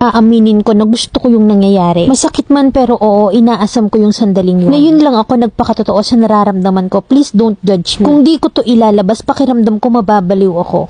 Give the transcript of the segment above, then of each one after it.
Aaminin ko na gusto ko yung nangyayari. Masakit man pero oo, inaasam ko yung sandaling yun. Ngayon lang ako nagpakatotoo sa nararamdaman ko. Please don't judge me. Kung di ko to ilalabas, pakiramdam ko mababaliw ako.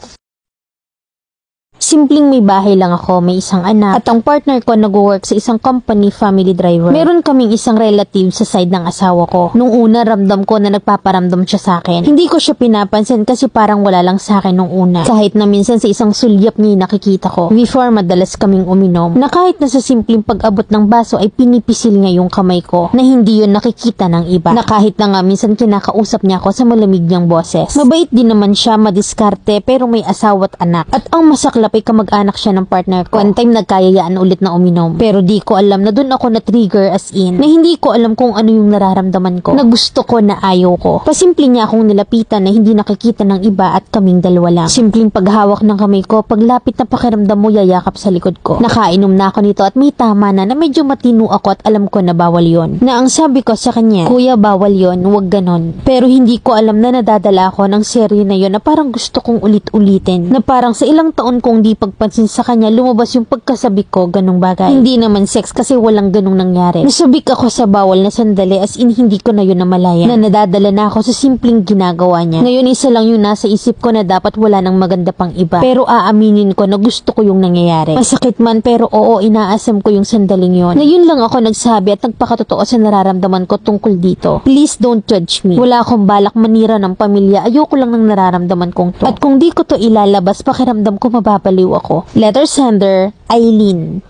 Simpleng may bahay lang ako, may isang anak, at ang partner ko nag-work sa isang company, family driver. Meron kaming isang relative sa side ng asawa ko. Nung una, ramdam ko na nagpaparamdam siya sa akin. Hindi ko siya pinapansin kasi parang wala lang sa akin nung una. Kahit na minsan sa isang sulyap niya nakikita ko. Before, madalas kaming uminom. Na kahit na sa simpleng pag-abot ng baso ay pinipisil niya yung kamay ko. Na hindi yun nakikita ng iba. Na kahit na nga minsan kinakausap niya ako sa malamig niyang boses. Mabait din naman siya, madiskarte, pero may asawa at anak. At ang masaklap ay kamag-anak siya ng partner ko. One time nagkayayaan ulit na uminom. Pero di ko alam na dun ako na-trigger as in. Na hindi ko alam kung ano yung nararamdaman ko. Na gusto ko na ayaw ko. Pasimple niya akong nilapitan na hindi nakikita ng iba at kaming dalawa lang. Simpleng paghawak ng kamay ko, paglapit na pakiramdam mo yayakap sa likod ko. Nakainom na ako nito at may tama na medyo matino ako at alam ko na bawal yon. Na ang sabi ko sa kanya, kuya bawal yon, huwag ganon. Pero hindi ko alam na nadadala ako ng serye na yon na parang gusto kong ulit-ulitin. Na parang sa ilang taon kong di pagpansin sa kanya, lumabas yung pagkasabik ko, ganong bagay. Hindi naman sex kasi walang ganong nangyari. Nasabik ako sa bawal na sandali as in hindi ko na yun namalaya. Na nadadala na ako sa simpleng ginagawa niya. Ngayon isa lang yung nasa isip ko na dapat wala nang maganda pang iba. Pero aaminin ko na gusto ko yung nangyayari. Masakit man pero oo, inaasam ko yung sandaling yun. Ngayon lang ako nagsabi at nagpakatotoo sa nararamdaman ko tungkol dito. Please don't judge me. Wala akong balak manira ng pamilya. Ayoko lang ng nararamdaman kong to. At kung di ko to ilalabas, pakiramdam ko mababaliw ako. Letter sender, Aileen.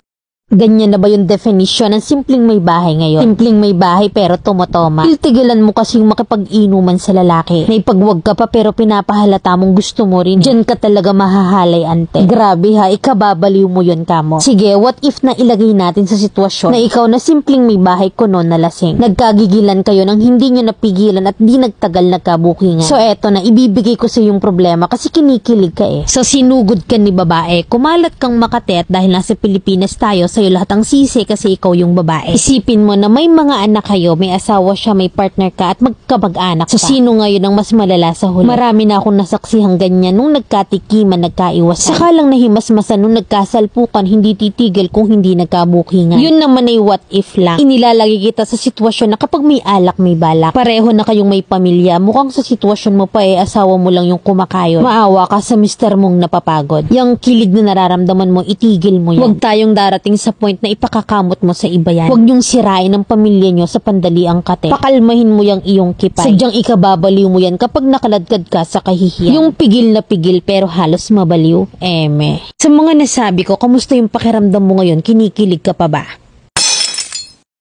Ganyan na ba yung definition ng simpleng may bahay ngayon? Simpleng may bahay pero tumotoma. Tiltigilan mo kasing makipag-inuman sa lalaki. May pagwag ka pa pero pinapahalata mong gusto mo rin. Diyan ka talaga mahahalay ante. Grabe ha, ikababaliw mo yun kamo. Sige, what if na ilagay natin sa sitwasyon na ikaw na simpleng may bahay kuno na lasing. Nagkagigilan kayo nang hindi nyo napigilan at di nagtagal nagkabukingan. So eto na, ibibigay ko sa yung problema kasi kinikilig ka eh. So sinugod ka ni babae, kumalat kang Makati at dahil nasa Pilipinas tayo, sa'yo lahat ang sisi kasi ikaw yung babae. Isipin mo na may mga anak kayo, may asawa siya, may partner ka at magkamag-anak ka. So sino ngayon ang mas malala sa huli? Marami na akong nasaksihang ganyan nung nagkatikiman, nagkaiwasan. Saka lang nahimasmasan nung nagkasalpukan, hindi titigil kung hindi nagkabukingan. Yun naman ay what if lang. Inilalagay kita sa sitwasyon na kapag may alak, may balak. Pareho na kayong may pamilya, mukhang sa sitwasyon mo pa asawa mo lang yung kumakayon. Maawa ka sa mister mong napapagod. Yung kilig na nararamdaman mo, itigil mo yan. Huwag tayong darating sa point na ipakakamot mo sa iba yan. Huwag niyong sirain ang pamilya niyo sa pandaliang kate. Pakalmahin mo yung iyong kipay. Sadyang ikababaliw mo yan kapag nakaladkad ka sa kahihiyan. Yung pigil na pigil pero halos mabaliw. Eme. Sa mga nasabi ko, kamusta yung pakiramdam mo ngayon? Kinikilig ka pa ba?